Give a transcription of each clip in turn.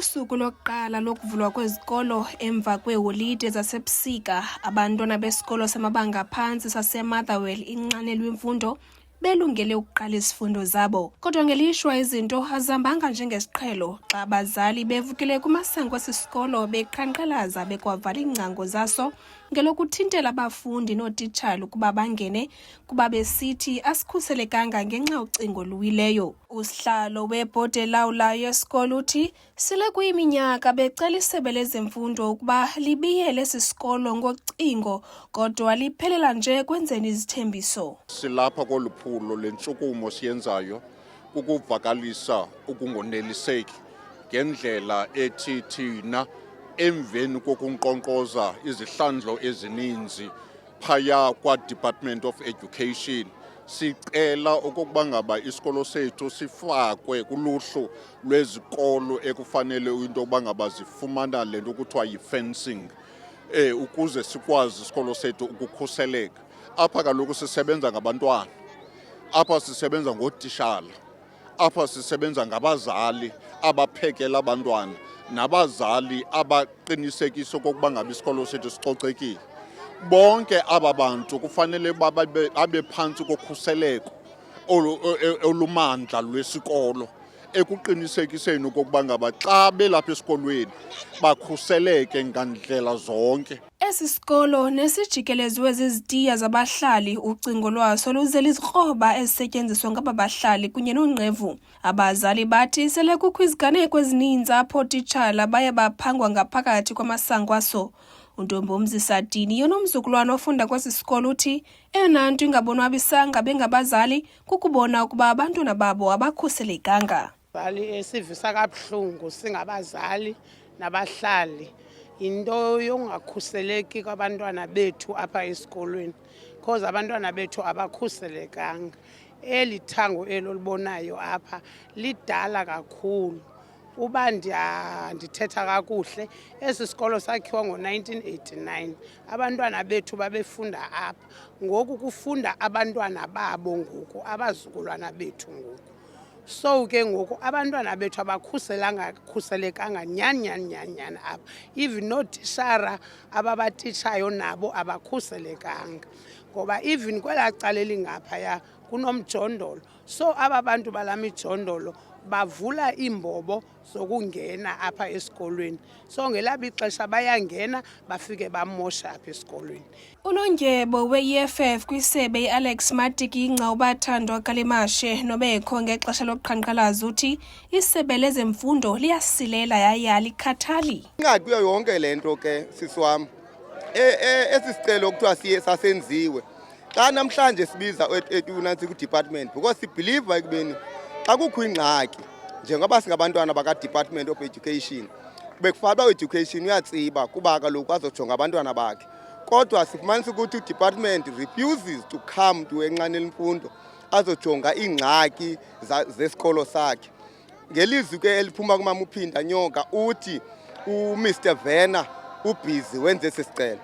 Kusuku lokuqala lokuvulwa kwezikolo emva kweeholide zasebusika, abantwana besikolo samabanga aphantsi saseMotherwell inqaneni lwemfundo belungele ukuqala izifundo zabo. Kodwa ngelishwa izinto azihambanga njengesiqhelo xa abazali bevukele kumasango esisikolo beqhankqalaza bekwavala iingcango zaso ngelokuthintela abafundi nootitshala ukuba bangene kuba besithi asikhuselekanga ngenxa yocingo luwileyo. Usihlalo webhodi elawulayo yesikolo uthi sele kuyiminyaka becela isebe lezemfundo ukuba libiyele esi sikolo ngocingo kodwa liphelela nje kwenzeni izithembiso. Silapha koluphulo lentshukumo siyenzayo ukuvakalisa ukungoneliseki ngendlela ethi thina emveni kokunkqonkqoza izihlandlo ezininzi phaya kwa-Department of Education sicela okokuba ngaba isikolo sethu sifakwe kuluhlu lwezikolo ekufanele into yokuba ngaba zifumana le nto kuthiwa yi-fencing ukuze sikwazi isikolo sethu ukukhuseleka. Apha kaloku sisebenza ngabantwana, apha sisebenza ngootishala, apha sisebenza ngabazali abaphekela abantwana nabazali abaqinisekisa okokuba ngaba isikolo sethu sicocekile. Bonke aba bantu kufanele babe phantsi kokhuseleko olumandla lwesikolo ekuqinisekiseni okokuba ngaba xa belapha esikolweni bakhuseleke ngandlela zonke. Esi sikolo nesijikeleziwe zizitiya zabahlali, ucingo lwaso luzela izikroba ezisetyenziswa ngaba bahlali kunye nonqevu. Abazali bathi sele kukho iziganeko ezininzi apho ootitshala baye baphangwa ngaphakathi kwamasango aso. UNtombomzi Sadini yonomzukulwana ofunda kwesi sikolo uthi eyona nto ingabonwabisanga bengabazali kukubona ukuba abantwana babo abakhuselekanga. Esivisa kabuhlungu singabazali nabahlali into yongakhuseleki kwabantwana bethu apha esikolweni because abantwana bethu abakhuselekanga. Eli thango elo libonayo apha lidala kakhulu. Uba ndithetha kakuhle, esi sikolo sakhiwa ngo-1989. Abantwana bethu babefunda apha. Ngoku kufunda abantwana babo ngoku, abazukulwana bethu ngoku. So ke ngoku abantwana bethu abakhuselekanga nyani apha. Even nootishara ababatitshayo nabo abakhuselekanga. Ngoba even kwelaa cala elingaphaya kunomjondolo. So aba bantu balamijondolo bavula iimbobo zokungena apha esikolweni. So ngelabo ixesha bayangena bafike bamosha apha esikolweni. Unondyebo we-EFF kwisebe iAlex Matikinca ubathandwa Kalimashe nobekho ngexesha loqhankqalazo uthi isebe lezemfundo liyasilela yaye alikhathali. Ingathi kuyo yonke le nto ke sisi wam esi sicelo kuthiwa siye sasenziwe xa namhlanje sibiza nansi kwi-department because sibhiliva ekubeni xa kukho ingxaki njengoba singabantwana baka-Department of Education bekufanele education uyatsiba kuba kaloku azojonga abantwana bakhe, kodwa sifumanisa ukuthi i-department refuses to come to enqaneni lemfundo azojonga iingxaki zesikolo sakhe. Ngelizwi ke eliphuma kumama uPhinda Nyoka uthi uMr Vena ubhizi wenze esi sicelo.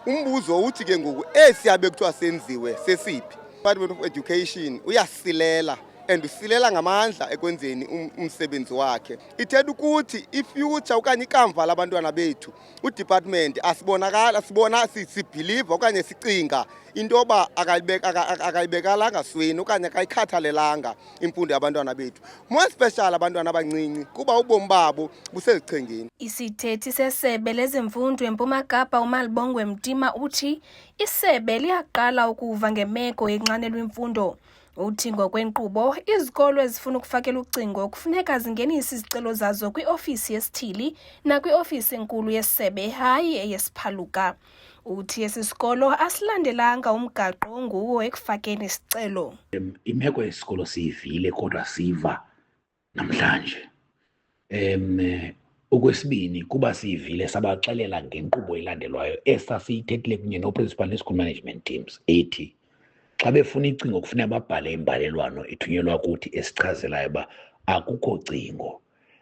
Umbuzo uthi ke ngoku esiyabe kuthiwa senziwe sesiphi? Department of Education uyasilela and usilela ngamandla ekwenzeni umsebenzi wakhe. Ithetha ukuthi ifuture okanye ikamva labantwana bethu udepartment sibona sibhiliva okanye sicinga into yoba akayibekalanga sweni okanye akayikhathalelanga imfundo yabantwana bethu, more special abantwana abancinci kuba ubomi babo busezichengeni. Isithethi sesebe lezemfundo eMpuma Kapa uMalibongwe Mtima uthi isebe liyaqala ukuva ngemeko yenqaneni lwemfundo. Uthi ngokwenkqubo izikolo ezifuna ukufakela ucingo kufuneka zingenise izicelo zazo kwiofisi yesithili nakwiofisi enkulu yesebe hayi eyesiphaluka. Uthi esi sikolo asilandelanga umgaqo onguwo ekufakeni isicelo. Imeko yesikolo siyivile kodwa siva namhlanje. Okwesibini kuba siyivile sabaxelela ngenkqubo elandelwayo esasiyithethile kunye no-principal ne-school management teams ethi xa befuna icingo kufuneka babhale imbalelwano ethunyelwa kuthi esichazelayo uba akukho cingo.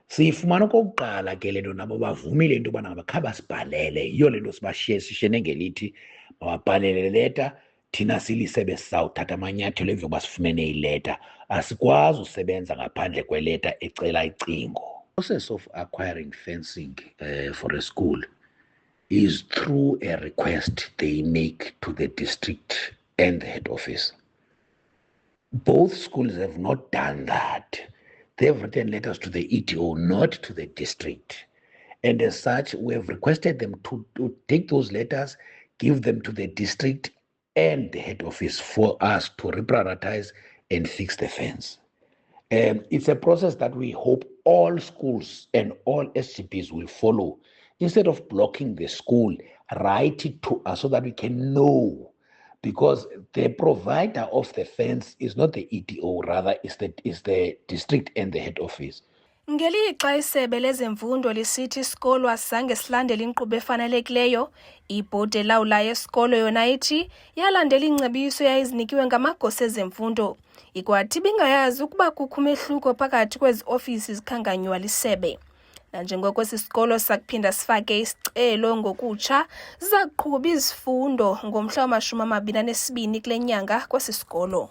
Siyifumana okokuqala ke le nto nabo bavumile into yobana ngabakha basibhalele. Yiyo le nto sishene ngelithi mababhalele leta thina silisebe sizawuthatha amanyathelo emva koba sifumene ileta. Asikwazi usebenza ngaphandle kweleta ecela icingo. process of acquiring fencing for a school is through a request they make to the district and the head office. Both schools have not done that. They've written letters to the ETO, not to the district. And as such, we have requested them to take those letters, give them to the district and the head office for us to reprioritize and fix the fence. It's a process that we hope all schools and all SGPs will follow. Instead of blocking the school, write it to us so that we can know. Because the provider of the fence is not the ETO, rather is the district and the head office. Ngelixa isebe lezemfundo lisithi isikolo asizange silandele inkqubo efanelekileyo, ibhodi elawulayo yesikolo yona ithi yalandela ingcebiso eyayizinikiwe ngamagosa ezemfundo. Ikwathi bingayazi ukuba kukho umehluko phakathi kwezi ofisi zikhankanywa lisebe. Nanjengoko esi sikolo sakuphinda sifake isicelo ngokutsha, ziza kuqhuba izifundo ngomhla wama-22 kule nyanga kwesi sikolo.